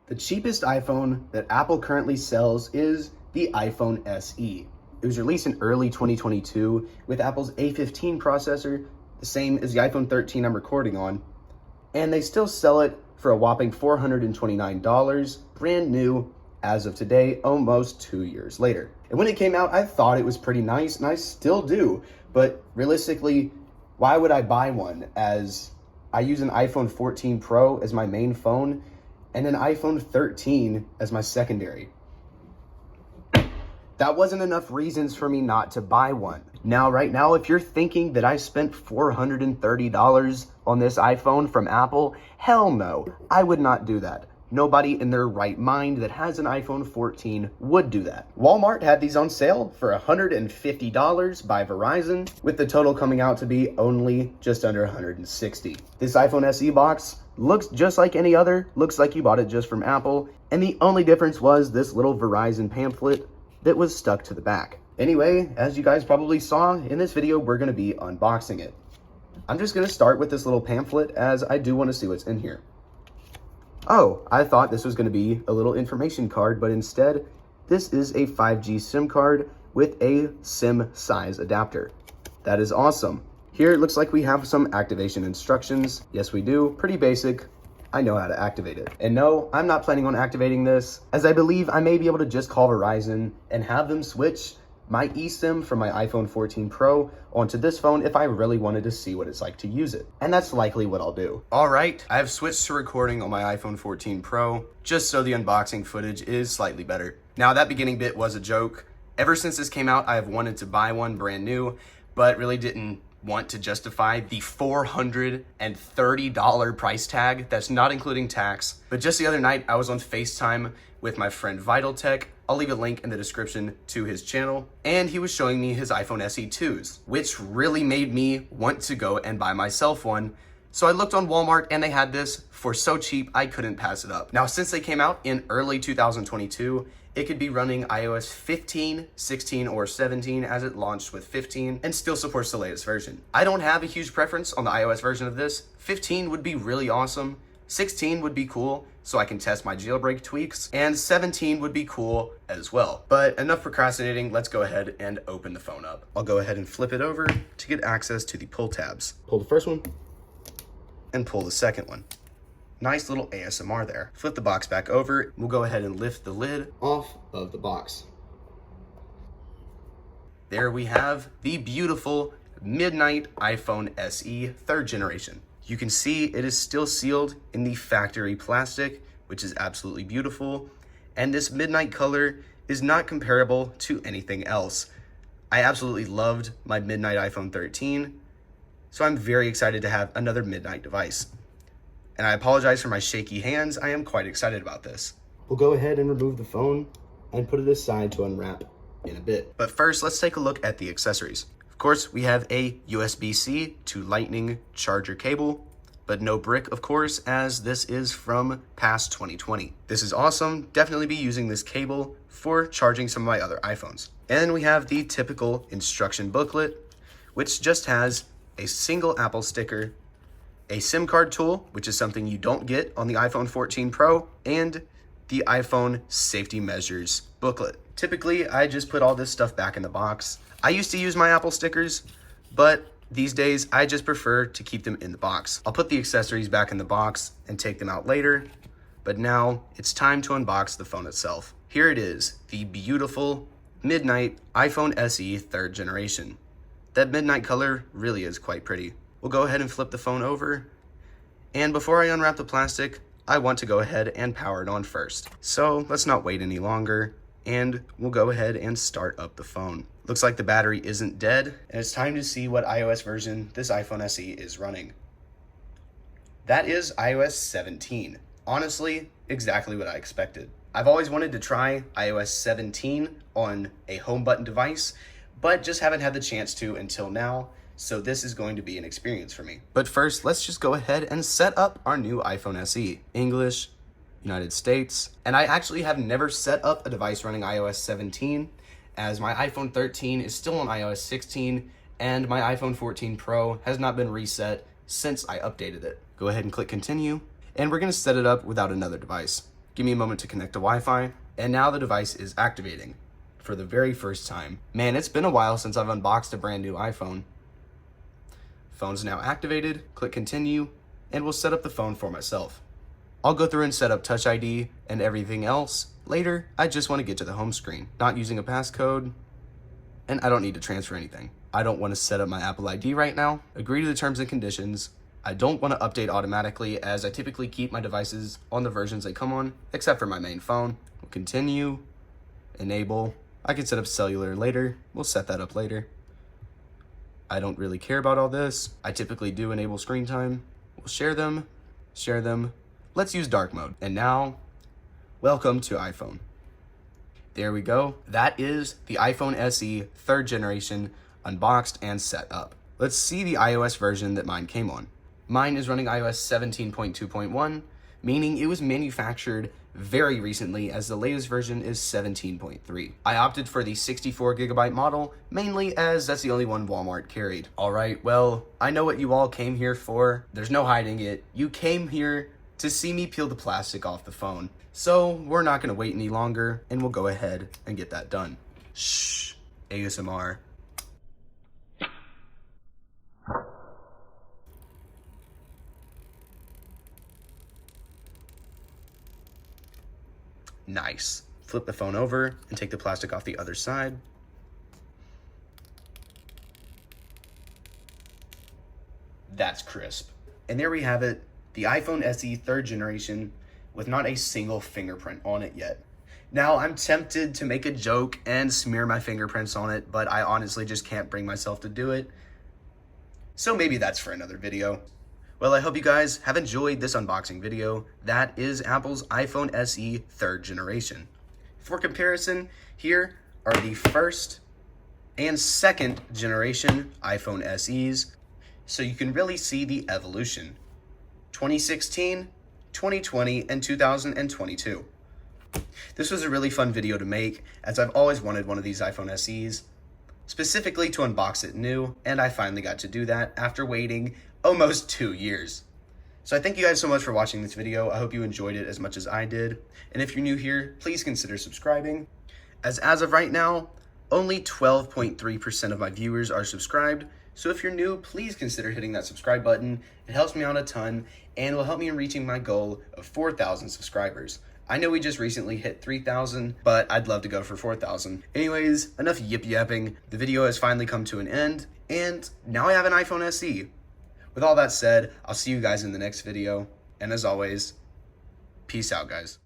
The cheapest iPhone that Apple currently sells is the iPhone SE. It was released in early 2022 with Apple's A15 processor, the same as the iPhone 13 I'm recording on, and they still sell it for a whopping $429, brand new as of today, almost 2 years later. And when it came out, I thought it was pretty nice, and I still do, but realistically, why would I buy one, as I use an iPhone 14 Pro as my main phone and an iPhone 13 as my secondary? That wasn't enough reasons for me not to buy one. Now, right now, if you're thinking that I spent $430 on this iPhone from Apple, hell no, I would not do that. Nobody in their right mind that has an iPhone 14 would do that. Walmart had these on sale for $150 by Verizon, with the total coming out to be only just under $160. This iPhone SE box looks just like any other, looks like you bought it just from Apple, and the only difference was this little Verizon pamphlet that was stuck to the back. Anyway, as you guys probably saw in this video, we're gonna be unboxing it. I'm just gonna start with this little pamphlet, as I do wanna see what's in here. Oh, I thought this was gonna be a little information card, but instead, this is a 5G SIM card with a SIM size adapter. That is awesome. Here it looks like we have some activation instructions. Yes, we do, pretty basic. I know how to activate it. And no, I'm not planning on activating this, as I believe I may be able to just call Verizon and have them switch my eSIM from my iPhone 14 Pro onto this phone if I really wanted to see what it's like to use it. And that's likely what I'll do. All right, I've switched to recording on my iPhone 14 Pro, just so the unboxing footage is slightly better. Now, that beginning bit was a joke. Ever since this came out, I have wanted to buy one brand new, but really didn't want to justify the $430 price tag. That's not including tax. But just the other night, I was on FaceTime with my friend VitalTech. I'll leave a link in the description to his channel. And he was showing me his iPhone SE 2s, which really made me want to go and buy myself one. So I looked on Walmart and they had this for so cheap, I couldn't pass it up. Now, since they came out in early 2022, it could be running iOS 15, 16, or 17 as it launched with 15 and still supports the latest version. I don't have a huge preference on the iOS version of this. 15 would be really awesome. 16 would be cool, so I can test my jailbreak tweaks, and 17 would be cool as well. But enough procrastinating, let's go ahead and open the phone up. I'll go ahead and flip it over to get access to the pull tabs. Pull the first one and pull the second one. Nice little ASMR there. Flip the box back over. We'll go ahead and lift the lid off of the box. There we have the beautiful midnight iPhone SE 3rd generation. You can see it is still sealed in the factory plastic, which is absolutely beautiful. And this midnight color is not comparable to anything else. I absolutely loved my midnight iPhone 13, so I'm very excited to have another midnight device. And I apologize for my shaky hands. I am quite excited about this. We'll go ahead and remove the phone and put it aside to unwrap in a bit. But first, let's take a look at the accessories. Of course, we have a USB-C to Lightning charger cable, but no brick, of course, as this is from past 2020. This is awesome. Definitely be using this cable for charging some of my other iPhones. And we have the typical instruction booklet, which just has a single Apple sticker, a SIM card tool, which is something you don't get on the iPhone 14 Pro, and the iPhone safety measures booklet. Typically, I just put all this stuff back in the box. I used to use my Apple stickers, but these days I just prefer to keep them in the box. I'll put the accessories back in the box and take them out later, but now it's time to unbox the phone itself. Here it is, the beautiful midnight iPhone SE 3rd generation. That midnight color really is quite pretty. We'll go ahead and flip the phone over. And before I unwrap the plastic, I want to go ahead and power it on first. So let's not wait any longer, and we'll go ahead and start up the phone. Looks like the battery isn't dead, and it's time to see what iOS version this iPhone SE is running. That is iOS 17. Honestly, exactly what I expected. I've always wanted to try iOS 17 on a home button device, but just haven't had the chance to until now. So this is going to be an experience for me. But first, let's just go ahead and set up our new iPhone SE. English, United States. And I actually have never set up a device running iOS 17, as my iPhone 13 is still on iOS 16, and my iPhone 14 Pro has not been reset since I updated it. Go ahead and click continue, and we're gonna set it up without another device. Give me a moment to connect to Wi-Fi, and now the device is activating for the very first time. Man, it's been a while since I've unboxed a brand new iPhone. Phone's now activated, click continue, and we'll set up the phone for myself. I'll go through and set up Touch ID and everything else later. I just want to get to the home screen, not using a passcode, and I don't need to transfer anything. I don't want to set up my Apple ID right now. Agree to the terms and conditions. I don't want to update automatically, as I typically keep my devices on the versions they come on, except for my main phone. We'll continue, enable. I can set up cellular later. We'll set that up later. I don't really care about all this. I typically do enable screen time. We'll share them. Let's use dark mode. And now, welcome to iPhone. There we go. That is the iPhone SE 3rd generation unboxed and set up. Let's see the iOS version that mine came on. Mine is running iOS 17.2.1, meaning it was manufactured very recently, as the latest version is 17.3. I opted for the 64GB model, mainly as that's the only one Walmart carried. All right, well, I know what you all came here for. There's no hiding it. You came here to see me peel the plastic off the phone. So we're not gonna wait any longer, and we'll go ahead and get that done. Shh, ASMR. Nice. Flip the phone over and take the plastic off the other side. That's crisp. And there we have it, the iPhone SE 3rd generation with not a single fingerprint on it yet. Now, I'm tempted to make a joke and smear my fingerprints on it, but I honestly just can't bring myself to do it. So maybe that's for another video. Well, I hope you guys have enjoyed this unboxing video. That is Apple's iPhone SE 3rd generation. For comparison, here are the 1st and 2nd generation iPhone SEs, so you can really see the evolution. 2016, 2020, and 2022. This was a really fun video to make, as I've always wanted one of these iPhone SEs, specifically to unbox it new, and I finally got to do that after waiting almost 2 years. So I thank you guys so much for watching this video. I hope you enjoyed it as much as I did. And if you're new here, please consider subscribing. As of right now, only 12.3% of my viewers are subscribed. So if you're new, please consider hitting that subscribe button. It helps me out a ton and will help me in reaching my goal of 4,000 subscribers. I know we just recently hit 3,000, but I'd love to go for 4,000. Anyways, enough yip-yapping. The video has finally come to an end, and now I have an iPhone SE. With all that said, I'll see you guys in the next video, and as always, peace out, guys.